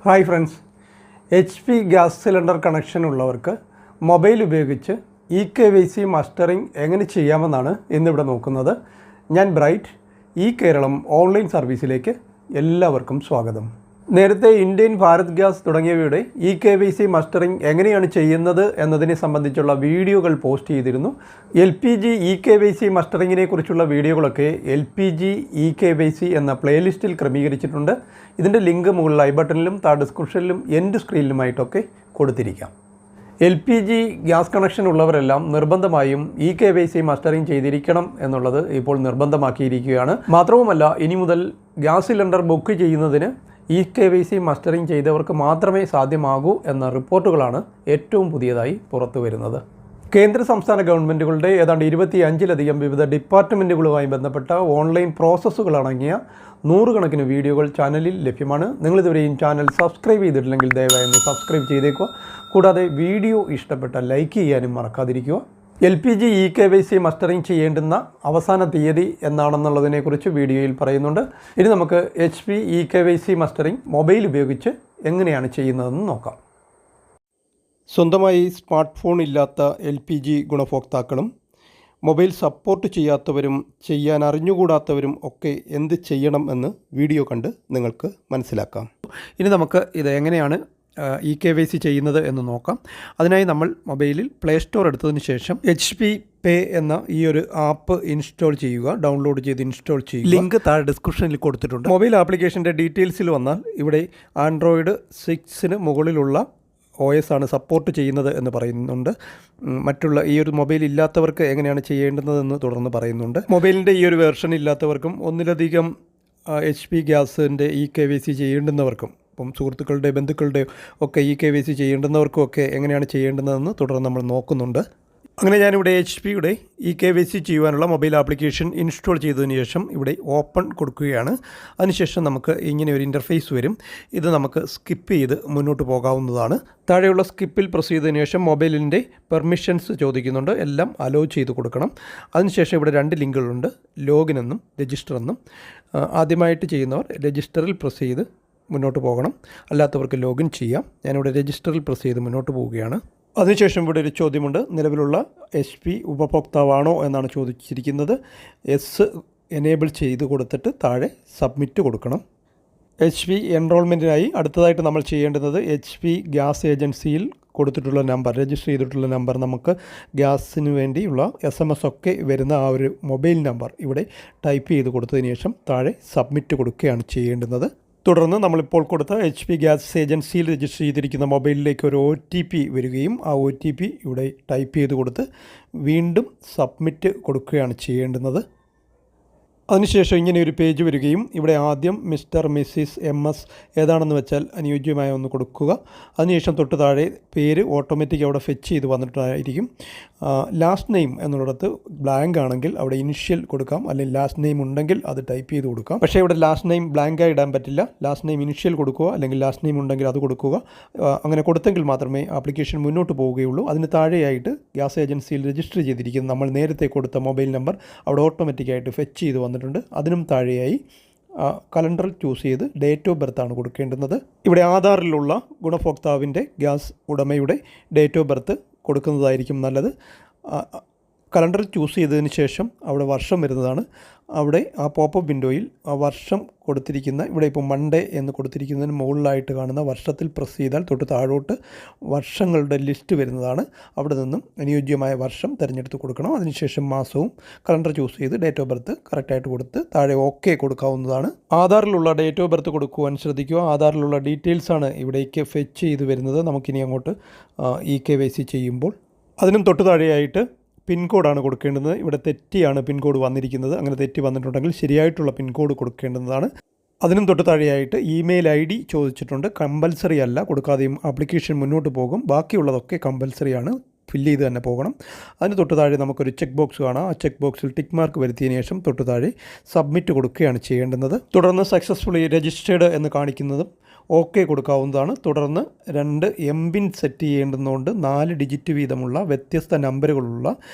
Hi friends, HP gas cylinder connection ഉള്ളവർക്ക് mobile ഉപയോഗിച്ച് KYC mustering എങ്ങനെ ചെയ്യാമെന്നാണ് ഇന്നിവിടെ നോക്കുന്നത്. ഞാൻ ബ്രൈറ്റ്, കേരളം ഓൺലൈൻ സർവീസിലേക്ക് എല്ലാവർക്കും സ്വാഗതം. നേരത്തെ ഇന്ത്യൻ, ഭാരത് ഗ്യാസ് തുടങ്ങിയവയുടെ KYC മസ്റ്ററിംഗ് എങ്ങനെയാണ് ചെയ്യുന്നത് എന്നതിനെ സംബന്ധിച്ചുള്ള വീഡിയോകൾ പോസ്റ്റ് ചെയ്തിരുന്നു. LPG KYC മസ്റ്ററിങ്ങിനെ കുറിച്ചുള്ള വീഡിയോകളൊക്കെ LPG KYC എന്ന പ്ലേലിസ്റ്റിൽ ക്രമീകരിച്ചിട്ടുണ്ട്. ഇതിൻ്റെ ലിങ്ക് മുകളിൽ ഐ ബട്ടണിലും ഡിസ്ക്രിപ്ഷനിലും എൻഡ് സ്ക്രീനിലുമായിട്ടൊക്കെ കൊടുത്തിരിക്കാം. LPG ഗ്യാസ് കണക്ഷൻ ഉള്ളവരെല്ലാം നിർബന്ധമായും KYC മസ്റ്ററിംഗ് ചെയ്തിരിക്കണം എന്നുള്ളത് ഇപ്പോൾ നിർബന്ധമാക്കിയിരിക്കുകയാണ്. മാത്രവുമല്ല, ഇനി മുതൽ ഗ്യാസ് സിലിണ്ടർ ബുക്ക് ചെയ്യുന്നതിന് KYC മസ്റ്ററിംഗ് ചെയ്തവർക്ക് മാത്രമേ സാധ്യമാകൂ എന്ന റിപ്പോർട്ടുകളാണ് ഏറ്റവും പുതിയതായി പുറത്തു വരുന്നത്. കേന്ദ്ര സംസ്ഥാന ഗവൺമെൻറ്റുകളുടെ ഏതാണ്ട് 25ലധികം വിവിധ ഡിപ്പാർട്ട്മെൻറ്റുകളുമായി ബന്ധപ്പെട്ട ഓൺലൈൻ പ്രോസസ്സുകളടങ്ങിയ നൂറുകണക്കിന് വീഡിയോകൾ ചാനലിൽ ലഭ്യമാണ്. നിങ്ങളിതുവരെയും ചാനൽ സബ്സ്ക്രൈബ് ചെയ്തിട്ടില്ലെങ്കിൽ ദയവായി ഒന്ന് സബ്സ്ക്രൈബ് ചെയ്തേക്കുക. കൂടാതെ വീഡിയോ ഇഷ്ടപ്പെട്ടാൽ ലൈക്ക് ചെയ്യാനും മറക്കാതിരിക്കുക. LPG KYC മസ്റ്ററിംഗ് ചെയ്യേണ്ടുന്ന അവസാന തീയതി എന്നാണെന്നുള്ളതിനെക്കുറിച്ച് വീഡിയോയിൽ പറയുന്നുണ്ട്. ഇനി നമുക്ക് HP KYC മസ്റ്ററിംഗ് മൊബൈൽ ഉപയോഗിച്ച് എങ്ങനെയാണ് ചെയ്യുന്നതെന്ന് നോക്കാം. സ്വന്തമായി സ്മാർട്ട് ഫോൺ ഇല്ലാത്ത LPG ഗുണഭോക്താക്കളും മൊബൈൽ സപ്പോർട്ട് ചെയ്യാത്തവരും ചെയ്യാൻ അറിഞ്ഞുകൂടാത്തവരും ഒക്കെ എന്ത് ചെയ്യണം എന്ന് വീഡിയോ കണ്ട് നിങ്ങൾക്ക് മനസ്സിലാക്കാം. ഇനി നമുക്ക് ഇത് എങ്ങനെയാണ് KYC ചെയ്യുന്നത് എന്ന് നോക്കാം. അതിനായി നമ്മൾ മൊബൈലിൽ പ്ലേ സ്റ്റോർ എടുത്തതിന് ശേഷം HP പേ എന്ന ഈ ഒരു ആപ്പ് ഇൻസ്റ്റാൾ ചെയ്യുക. ഡൗൺലോഡ് ചെയ്ത് ഇൻസ്റ്റാൾ ചെയ്യുക. ലിങ്ക് താഴെ ഡിസ്ക്രിപ്ഷനിൽ കൊടുത്തിട്ടുണ്ട്. മൊബൈൽ ആപ്ലിക്കേഷൻ്റെ ഡീറ്റെയിൽസിൽ വന്നാൽ ഇവിടെ Android 6 മുകളിലുള്ള OS ആണ് സപ്പോർട്ട് ചെയ്യുന്നത് എന്ന് പറയുന്നുണ്ട്. മറ്റുള്ള ഈ ഒരു മൊബൈൽ ഇല്ലാത്തവർക്ക് എങ്ങനെയാണ് ചെയ്യേണ്ടതെന്ന് തുടർന്ന് പറയുന്നുണ്ട്. മൊബൈലിൻ്റെ ഈ ഒരു വേർഷൻ ഇല്ലാത്തവർക്കും ഒന്നിലധികം HP ഗ്യാസിൻ്റെ KYC ചെയ്യേണ്ടുന്നവർക്കും ഇപ്പം സുഹൃത്തുക്കളുടെ ബന്ധുക്കളുടെ ഒക്കെ KYC ചെയ്യേണ്ടുന്നവർക്കും ഒക്കെ എങ്ങനെയാണ് ചെയ്യേണ്ടതെന്ന് തുടർന്ന് നമ്മൾ നോക്കുന്നുണ്ട്. അങ്ങനെ ഞാനിവിടെ HPയുടെ KYC ചെയ്യുവാനുള്ള മൊബൈൽ ആപ്ലിക്കേഷൻ ഇൻസ്റ്റാൾ ചെയ്തതിന് ശേഷം ഇവിടെ ഓപ്പൺ കൊടുക്കുകയാണ്. അതിനുശേഷം നമുക്ക് ഇങ്ങനെ ഒരു ഇൻ്റർഫേസ് വരും. ഇത് നമുക്ക് സ്കിപ്പ് ചെയ്ത് മുന്നോട്ട് പോകാവുന്നതാണ്. താഴെയുള്ള സ്കിപ്പിൽ പ്രസ് ചെയ്തതിന് ശേഷം മൊബൈലിൻ്റെ പെർമിഷൻസ് ചോദിക്കുന്നുണ്ട്. എല്ലാം അലോ ചെയ്ത് കൊടുക്കണം. അതിനുശേഷം ഇവിടെ 2 ലിങ്കുകളുണ്ട്, ലോഗിൻ എന്നും രജിസ്റ്റർ എന്നും. ആദ്യമായിട്ട് ചെയ്യുന്നവർ രജിസ്റ്ററിൽ പ്രസ് ചെയ്ത് മുന്നോട്ട് പോകണം, അല്ലാത്തവർക്ക് ലോഗിൻ ചെയ്യാം. ഞാനിവിടെ രജിസ്റ്ററിൽ പ്രസ് ചെയ്ത് മുന്നോട്ട് പോവുകയാണ്. അതിനുശേഷം ഇവിടെ ഒരു ചോദ്യമുണ്ട്, നിലവിലുള്ള HP ഉപഭോക്താവാണോ എന്നാണ് ചോദിച്ചിരിക്കുന്നത്. എസ് എനേബിൾ ചെയ്ത് കൊടുത്തിട്ട് താഴെ സബ്മിറ്റ് കൊടുക്കണം. HP എൻറോൾമെൻറ്റിനായി അടുത്തതായിട്ട് നമ്മൾ ചെയ്യേണ്ടുന്നത് HP ഗ്യാസ് ഏജൻസിയിൽ കൊടുത്തിട്ടുള്ള നമ്പർ, രജിസ്റ്റർ ചെയ്തിട്ടുള്ള നമ്പർ, നമുക്ക് ഗ്യാസിന് വേണ്ടിയുള്ള SMS ഒക്കെ വരുന്ന ആ ഒരു മൊബൈൽ നമ്പർ ഇവിടെ ടൈപ്പ് ചെയ്ത് കൊടുത്തതിന് ശേഷം താഴെ സബ്മിറ്റ് കൊടുക്കുകയാണ് ചെയ്യേണ്ടുന്നത്. തുടർന്ന് നമ്മളിപ്പോൾ കൊടുത്ത HP ഗ്യാസ് ഏജൻസിയിൽ രജിസ്റ്റർ ചെയ്തിരിക്കുന്ന മൊബൈലിലേക്ക് ഒരു OTP വരികയും ആ OTP ഇവിടെ ടൈപ്പ് ചെയ്ത് കൊടുത്ത് വീണ്ടും സബ്മിറ്റ് കൊടുക്കുകയാണ് ചെയ്യേണ്ടുന്നത്. അതിനുശേഷം ഇങ്ങനെ ഒരു പേജ് വരികയും ഇവിടെ ആദ്യം മിസ്റ്റർ, മിസ്സിസ്, MS ഏതാണെന്ന് വെച്ചാൽ അനുയോജ്യമായ ഒന്ന് കൊടുക്കുക. അതിനുശേഷം തൊട്ട് താഴെ പേര് ഓട്ടോമാറ്റിക് അവിടെ ഫെച്ച് ചെയ്ത് വന്നിട്ടായിരിക്കും. ലാസ്റ്റ് നെയിം എന്നുള്ളിടത്ത് ബ്ലാങ്ക് ആണെങ്കിൽ അവിടെ ഇനിഷ്യൽ കൊടുക്കാം, അല്ലെങ്കിൽ ലാസ്റ്റ് നെയിം ഉണ്ടെങ്കിൽ അത് ടൈപ്പ് ചെയ്ത് കൊടുക്കാം. പക്ഷേ ഇവിടെ ലാസ്റ്റ് നെയിം ബ്ലാങ്കായി ഇടാൻ പറ്റില്ല. ലാസ്റ്റ് നെയിം ഇനിഷ്യൽ കൊടുക്കുക, അല്ലെങ്കിൽ ലാസ്റ്റ് നെയിം ഉണ്ടെങ്കിൽ അത് കൊടുക്കുക. അങ്ങനെ കൊടുത്തെങ്കിൽ മാത്രമേ ആപ്ലിക്കേഷൻ മുന്നോട്ട് പോവുകയുള്ളൂ. അതിന് താഴെയായിട്ട് ഗ്യാസ് ഏജൻസിയിൽ രജിസ്റ്റർ ചെയ്തിരിക്കുന്ന നമ്മൾ നേരത്തെ കൊടുത്ത മൊബൈൽ നമ്പർ അവിടെ ഓട്ടോമാറ്റിക്കായിട്ട് ഫെച്ച് ചെയ്ത് വന്നിട്ടുണ്ട്. അതിനും താഴെയായി കലണ്ടർ ചൂസ് ചെയ്ത് ഡേറ്റ് ഓഫ് ബർത്ത് ആണ് കൊടുക്കേണ്ടുന്നത്. ഇവിടെ ആധാറിലുള്ള ഗുണഭോക്താവിൻ്റെ ഗ്യാസ് ഉടമയുടെ ഡേറ്റ് ഓഫ് ബർത്ത് കൊടുക്കുന്നതായിരിക്കും നല്ലത്. കലണ്ടർ ചൂസ് ചെയ്തതിന് ശേഷം അവിടെ വർഷം വരുന്നതാണ്. അവിടെ ആ പോപ്പപ്പ് വിൻഡോയിൽ ആ വർഷം കൊടുത്തിരിക്കുന്ന, ഇവിടെ ഇപ്പോൾ മൺഡേ എന്ന് കൊടുത്തിരിക്കുന്നതിന് മുകളിലായിട്ട് കാണുന്ന വർഷത്തിൽ പ്രസ് ചെയ്താൽ തൊട്ട് താഴോട്ട് വർഷങ്ങളുടെ ലിസ്റ്റ് വരുന്നതാണ്. അവിടെ നിന്നും അനുയോജ്യമായ വർഷം തിരഞ്ഞെടുത്ത് കൊടുക്കണം. അതിനുശേഷം മാസവും കലണ്ടർ ചൂസ് ചെയ്ത് ഡേറ്റ് ഓഫ് ബർത്ത് കറക്റ്റായിട്ട് കൊടുത്ത് താഴെ OK കൊടുക്കാവുന്നതാണ്. ആധാറിലുള്ള ഡേറ്റ് ഓഫ് ബർത്ത് കൊടുക്കുവാൻ ശ്രദ്ധിക്കുക. ആധാറിലുള്ള ഡീറ്റെയിൽസാണ് ഇവിടേക്ക് ഫെച്ച് ചെയ്ത് വരുന്നത് നമുക്കിനി അങ്ങോട്ട് KYC ചെയ്യുമ്പോൾ. അതിനും തൊട്ട് താഴെയായിട്ട് പിൻകോഡാണ് കൊടുക്കേണ്ടത്. ഇവിടെ തെറ്റിയാണ് പിൻകോഡ് വന്നിരിക്കുന്നത്. അങ്ങനെ തെറ്റി വന്നിട്ടുണ്ടെങ്കിൽ ശരിയായിട്ടുള്ള പിൻകോഡ് കൊടുക്കേണ്ടതാണ്. അതിനും തൊട്ട് താഴെയായിട്ട് ഇമെയിൽ ID ചോദിച്ചിട്ടുണ്ട്. കമ്പൽസറി അല്ല, കൊടുക്കാതെയും ആപ്ലിക്കേഷൻ മുന്നോട്ട് പോകും. ബാക്കിയുള്ളതൊക്കെ കമ്പൽസറിയാണ്, ഫില്ല് ചെയ്ത് തന്നെ പോകണം. അതിന് തൊട്ട് താഴെ നമുക്കൊരു ചെക്ക് ബോക്സ് കാണാം. ആ ചെക്ക് ബോക്സിൽ ടിക്ക് മാർക്ക് വരുത്തിയതിന് ശേഷം തൊട്ട് താഴെ സബ്മിറ്റ് കൊടുക്കുകയാണ് ചെയ്യേണ്ടുന്നത്. തുടർന്ന് സക്സസ്ഫുള്ളി രജിസ്റ്റേർഡ് എന്ന് കാണിക്കുന്നതും OK കൊടുക്കാവുന്നതാണ്. തുടർന്ന് 2 MPIN സെറ്റ് ചെയ്യേണ്ടുന്നതുകൊണ്ട് 4 ഡിജിറ്റ് വീതമുള്ള വ്യത്യസ്ത നമ്പറുകളുള്ള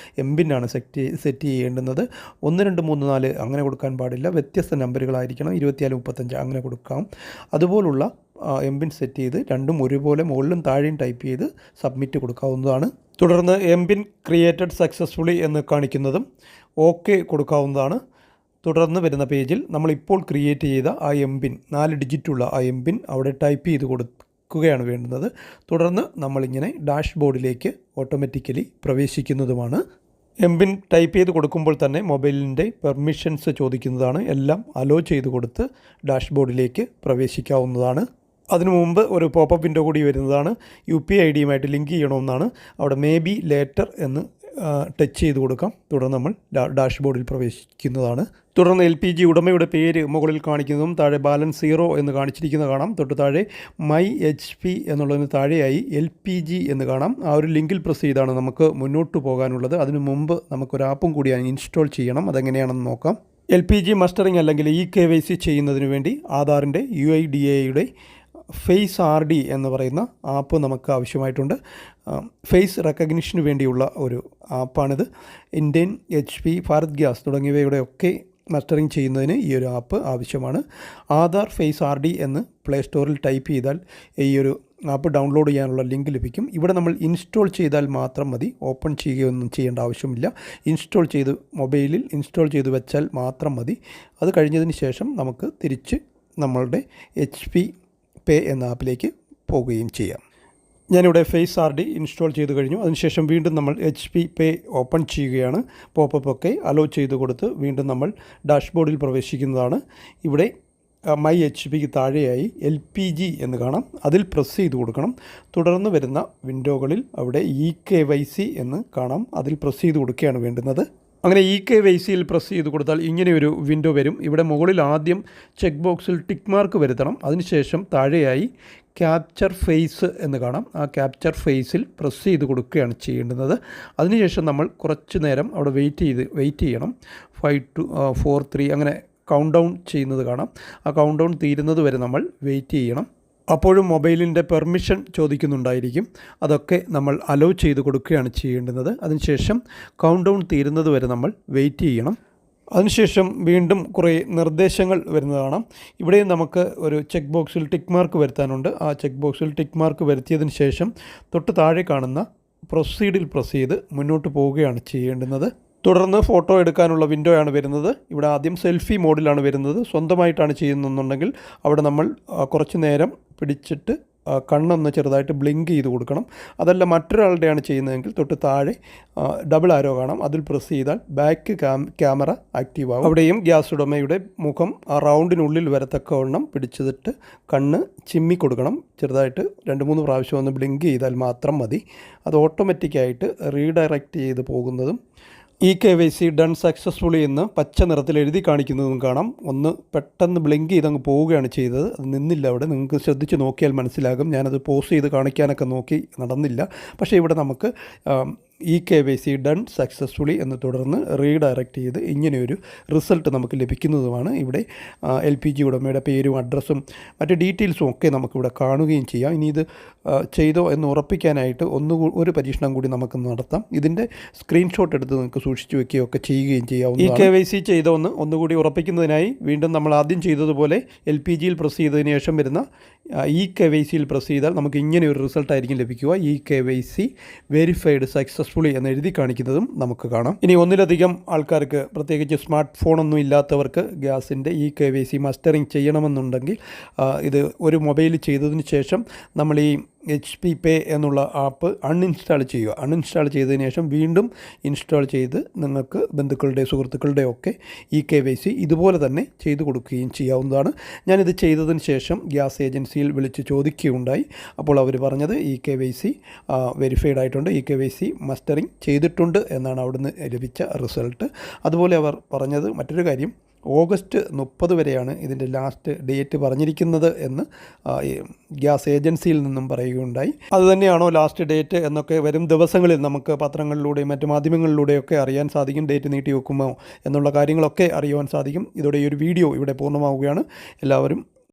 MPIN ആണ് സെറ്റ് ചെയ്യേണ്ടുന്നത്. 1 2 3 4 അങ്ങനെ കൊടുക്കാൻ പാടില്ല, വ്യത്യസ്ത നമ്പറുകളായിരിക്കണം. 24 35 അങ്ങനെ കൊടുക്കാം. അതുപോലുള്ള എംപിൻ സെറ്റ് ചെയ്ത് രണ്ടും ഒരുപോലെ മുകളിലും താഴെയും ടൈപ്പ് ചെയ്ത് സബ്മിറ്റ് കൊടുക്കാവുന്നതാണ്. തുടർന്ന് എംപിൻ ക്രിയേറ്റഡ് സക്സസ്ഫുള്ളി എന്ന് കാണിക്കുന്നതും ഓക്കെ കൊടുക്കാവുന്നതാണ്. തുടർന്ന് വരുന്ന പേജിൽ നമ്മളിപ്പോൾ ക്രിയേറ്റ് ചെയ്ത ആ എംപിൻ 4 ഡിജിറ്റുള്ള ആ എംപിൻ അവിടെ ടൈപ്പ് ചെയ്ത് കൊടുക്കുകയാണ് വേണ്ടുന്നത്. തുടർന്ന് നമ്മളിങ്ങനെ ഡാഷ്ബോർഡിലേക്ക് ഓട്ടോമാറ്റിക്കലി പ്രവേശിക്കുന്നതുമാണ്. എംപിൻ ടൈപ്പ് ചെയ്ത് കൊടുക്കുമ്പോൾ തന്നെ മൊബൈലിൻ്റെ പെർമിഷൻസ് ചോദിക്കുന്നതാണ്. എല്ലാം അലോ ചെയ്ത് കൊടുത്ത് ഡാഷ്ബോർഡിലേക്ക് പ്രവേശിക്കാവുന്നതാണ്. അതിനു മുമ്പ് ഒരു പോപ്പപ്പ് വിൻഡോ കൂടി വരുന്നതാണ്. UPI ID-യുമായിട്ട് ലിങ്ക് ചെയ്യണമെന്നാണ്. അവിടെ മേ ബി ലേറ്റർ എന്ന് ടച്ച് ചെയ്ത് കൊടുക്കാം. തുടർന്ന് നമ്മൾ ഡാഷ്ബോർഡിൽ പ്രവേശിക്കുന്നതാണ്. തുടർന്ന് LPG ഉടമയുടെ പേര് മുകളിൽ കാണിക്കുന്നതും താഴെ ബാലൻസ് 0 എന്ന് കാണിച്ചിരിക്കുന്നത് കാണാം. തൊട്ട് താഴെ മൈ HP എന്നുള്ളതിന് താഴെയായി LPG എന്ന് കാണാം. ആ ഒരു ലിങ്കിൽ പ്രസ് ചെയ്താണ് നമുക്ക് മുന്നോട്ട് പോകാനുള്ളത്. അതിനു മുമ്പ് നമുക്കൊരു ആപ്പും കൂടി ഇൻസ്റ്റാൾ ചെയ്യണം. അതെങ്ങനെയാണെന്ന് നോക്കാം. LPG മസ്റ്ററിംഗ് അല്ലെങ്കിൽ EKYC ചെയ്യുന്നതിന് വേണ്ടി ആധാറിൻ്റെ UIDAI ഫേസ് RD എന്ന് പറയുന്ന ആപ്പ് നമുക്ക് ആവശ്യമായിട്ടുണ്ട്. ഫേസ് റെക്കഗ്നിഷന് വേണ്ടിയുള്ള ഒരു ആപ്പാണിത്. ഇന്ത്യൻ HP ഭാരത് ഗ്യാസ് തുടങ്ങിയവയുടെയൊക്കെ മസ്റ്ററിംഗ് ചെയ്യുന്നതിന് ഈ ഒരു ആപ്പ് ആവശ്യമാണ്. ആധാർ ഫേസ് RD എന്ന് പ്ലേ സ്റ്റോറിൽ ടൈപ്പ് ചെയ്താൽ ഈ ഒരു ആപ്പ് ഡൗൺലോഡ് ചെയ്യാനുള്ള ലിങ്ക് ലഭിക്കും. ഇവിടെ നമ്മൾ ഇൻസ്റ്റാൾ ചെയ്താൽ മാത്രം മതി. ഓപ്പൺ ചെയ്യുകയൊന്നും ചെയ്യേണ്ട ആവശ്യമില്ല. ഇൻസ്റ്റാൾ ചെയ്ത് മൊബൈലിൽ ഇൻസ്റ്റാൾ ചെയ്ത് വെച്ചാൽ മാത്രം മതി. അത് കഴിഞ്ഞതിന് ശേഷം നമുക്ക് തിരിച്ച് നമ്മളുടെ HP പേ എന്ന ആപ്പിലേക്ക് പോവുകയും ചെയ്യാം. ഞാനിവിടെ ഫേസ് RD ഇൻസ്റ്റാൾ ചെയ്ത് കഴിഞ്ഞു. അതിനുശേഷം വീണ്ടും നമ്മൾ HP പേ ഓപ്പൺ ചെയ്യുകയാണ്. പോപ്പപ്പ് ഒക്കെ അലോ ചെയ്ത് കൊടുത്ത് വീണ്ടും നമ്മൾ ഡാഷ്ബോർഡിൽ പ്രവേശിക്കുന്നതാണ്. ഇവിടെ മൈ HPക്ക് താഴെയായി LPG എന്ന് കാണാം. അതിൽ പ്രസ് ചെയ്ത് കൊടുക്കണം. തുടർന്ന് വരുന്ന വിൻഡോകളിൽ അവിടെ EKYC എന്ന് കാണാം. അതിൽ പ്രസ് ചെയ്ത് കൊടുക്കുകയാണ് വേണ്ടുന്നത്. അങ്ങനെ EKYCയിൽ പ്രസ് ചെയ്ത് കൊടുത്താൽ ഇങ്ങനെയൊരു വിൻഡോ വരും. ഇവിടെ മുകളിൽ ആദ്യം ചെക്ക് ബോക്സിൽ ടിക്ക് മാർക്ക് വരുത്തണം. അതിനുശേഷം താഴെയായി ക്യാപ്ചർ ഫേസ് എന്ന് കാണാം. ആ ക്യാപ്ചർ ഫേസിൽ പ്രസ് ചെയ്ത് കൊടുക്കുകയാണ് ചെയ്യേണ്ടുന്നത്. അതിനുശേഷം നമ്മൾ കുറച്ച് നേരം അവിടെ വെയിറ്റ് ചെയ്യണം. 5 to 4 3 അങ്ങനെ കൗണ്ട് ഡൗൺ ചെയ്യുന്നത് കാണാം. ആ കൗണ്ട് ഡൗൺ തീരുന്നത് വരെ നമ്മൾ വെയിറ്റ് ചെയ്യണം. അപ്പോഴും മൊബൈലിൻ്റെ പെർമിഷൻ ചോദിക്കുന്നുണ്ടായിരിക്കും. അതൊക്കെ നമ്മൾ അലോ ചെയ്ത് കൊടുക്കുകയാണ് ചെയ്യേണ്ടുന്നത്. അതിനുശേഷം കൗണ്ട് ഡൗൺ തീരുന്നത് വരെ നമ്മൾ വെയിറ്റ് ചെയ്യണം. അതിനുശേഷം വീണ്ടും കുറേ നിർദ്ദേശങ്ങൾ വരുന്നത് കാണാം. ഇവിടെയും നമുക്ക് ഒരു ചെക്ക് ബോക്സിൽ ടിക്ക് മാർക്ക് വരുത്താനുണ്ട്. ആ ചെക്ക് ബോക്സിൽ ടിക്ക് മാർക്ക് വരുത്തിയതിന് ശേഷം തൊട്ട് താഴെ കാണുന്ന പ്രൊസീഡിൽ പ്രസ് ചെയ്ത് മുന്നോട്ട് പോവുകയാണ് ചെയ്യേണ്ടുന്നത്. തുടർന്ന് ഫോട്ടോ എടുക്കാനുള്ള വിൻഡോയാണ് വരുന്നത്. ഇവിടെ ആദ്യം സെൽഫി മോഡിലാണ് വരുന്നത്. സ്വന്തമായിട്ടാണ് ചെയ്യുന്നതെന്നുണ്ടെങ്കിൽ അവിടെ നമ്മൾ കുറച്ച് നേരം പിടിച്ചിട്ട് കണ്ണൊന്ന് ചെറുതായിട്ട് ബ്ലിങ്ക് ചെയ്ത് കൊടുക്കണം. അതല്ല മറ്റൊരാളുടെയാണ് ചെയ്യുന്നതെങ്കിൽ തൊട്ട് താഴെ ഡബിൾ ആരോ കാണാം. അതിൽ പ്രസ് ചെയ്താൽ ബാക്ക് ക്യാമറ ആക്റ്റീവ് ആകും. അവിടെയും ഗ്യാസ് ഉടമയുടെ മുഖം ആ റൗണ്ടിനുള്ളിൽ വരത്തക്കവണ്ണം പിടിച്ചിട്ട് കണ്ണ് ചിമ്മി കൊടുക്കണം. ചെറുതായിട്ട് 2-3 പ്രാവശ്യം ഒന്ന് ബ്ലിങ്ക് ചെയ്താൽ മാത്രം മതി. അത് ഓട്ടോമാറ്റിക്കായിട്ട് റീഡയറക്റ്റ് ചെയ്ത് പോകുന്നതും EKYC ഡൺ സക്സസ്ഫുള്ളി എന്ന് പച്ച നിറത്തിൽ എഴുതി കാണിക്കുന്നതും കാണാം. ഒന്ന് പെട്ടെന്ന് ബ്ലിങ്ക് ചെയ്ത് അങ്ങ് പോവുകയാണ് ചെയ്തത്. അത് നിന്നില്ല. അവിടെ നിങ്ങൾക്ക് ശ്രദ്ധിച്ച് നോക്കിയാൽ മനസ്സിലാകും. ഞാനത് പോസ് ചെയ്ത് കാണിക്കാനൊക്കെ നോക്കി നടന്നില്ല. പക്ഷേ ഇവിടെ നമുക്ക് EKYC ഡൺ സക്സസ്ഫുള്ളി എന്ന് തുടർന്ന് റീഡയറക്റ്റ് ചെയ്ത് ഇങ്ങനെയൊരു റിസൾട്ട് നമുക്ക് ലഭിക്കുന്നതുമാണ്. ഇവിടെ LPG ഉടമയുടെ പേരും അഡ്രസ്സും മറ്റ് ഡീറ്റെയിൽസും ഒക്കെ നമുക്കിവിടെ കാണുകയും ചെയ്യാം. ഇനി ഇത് ചെയ്തോ എന്ന് ഉറപ്പിക്കാനായിട്ട് ഒരു പരീക്ഷണം കൂടി നമുക്ക് നടത്താം. ഇതിൻ്റെ സ്ക്രീൻഷോട്ട് എടുത്ത് നിങ്ങൾക്ക് സൂക്ഷിച്ചു വെക്കുകയൊക്കെ ചെയ്യുകയും ചെയ്യാം. EKYC ചെയ്തോ എന്ന് ഒന്നുകൂടി ഉറപ്പിക്കുന്നതിനായി വീണ്ടും നമ്മൾ ആദ്യം ചെയ്തതുപോലെ LPGയിൽ പ്രസ് ചെയ്തതിന് ശേഷം വരുന്ന EKYCയിൽ പ്രസ് ചെയ്താൽ നമുക്ക് ഇങ്ങനെ ഒരു റിസൾട്ടായിരിക്കും ലഭിക്കുക. EKYC വെരിഫൈഡ് സക്സസ്ഫുള്ളി എന്ന് എഴുതി കാണിക്കുന്നതും നമുക്ക് കാണാം. ഇനി ഒന്നിലധികം ആൾക്കാർക്ക്, പ്രത്യേകിച്ച് സ്മാർട്ട് ഫോണൊന്നും ഇല്ലാത്തവർക്ക് ഗ്യാസിൻ്റെ EKYC മസ്റ്ററിങ് ചെയ്യണമെന്നുണ്ടെങ്കിൽ ഇത് ഒരു മൊബൈൽ ചെയ്തതിന് ശേഷം നമ്മൾ ഈ HP പേ എന്നുള്ള ആപ്പ് അൺഇൻസ്റ്റാൾ ചെയ്യുക. അൺഇൻസ്റ്റാൾ ചെയ്തതിന് ശേഷം വീണ്ടും ഇൻസ്റ്റാൾ ചെയ്ത് നിങ്ങൾക്ക് ബന്ധുക്കളുടെ സുഹൃത്തുക്കളുടെ ഒക്കെ EKYC ഇതുപോലെ തന്നെ ചെയ്തു കൊടുക്കുകയും ചെയ്യാവുന്നതാണ്. ഞാനിത് ചെയ്തതിന് ശേഷം ഗ്യാസ് ഏജൻസിയിൽ വിളിച്ച് ചോദിക്കുകയുണ്ടായി. അപ്പോൾ അവർ പറഞ്ഞത് EKYC വെരിഫൈഡ് ആയിട്ടുണ്ട്, EKYC മസ്റ്ററിങ് ചെയ്തിട്ടുണ്ട് എന്നാണ് അവിടുന്ന് ലഭിച്ച റിസൾട്ട്. അതുപോലെ അവർ പറഞ്ഞത് മറ്റൊരു കാര്യം, ഓഗസ്റ്റ് 30 വരെയാണ് ഇതിൻ്റെ ലാസ്റ്റ് ഡേറ്റ് പറഞ്ഞിരിക്കുന്നത് എന്ന് ഗ്യാസ് ഏജൻസിയിൽ നിന്നും പറയുകയുണ്ടായി. അതുതന്നെയാണോ ലാസ്റ്റ് ഡേറ്റ് എന്നൊക്കെ വരും ദിവസങ്ങളിൽ നമുക്ക് പത്രങ്ങളിലൂടെയും മറ്റു മാധ്യമങ്ങളിലൂടെയൊക്കെ അറിയാൻ സാധിക്കും. ഡേറ്റ് നീട്ടി വെക്കുമോ എന്നുള്ള കാര്യങ്ങളൊക്കെ അറിയുവാൻ സാധിക്കും. ഇതോടെ ഈ ഒരു വീഡിയോ ഇവിടെ പൂർണ്ണമാവുകയാണ്. എല്ലാവരും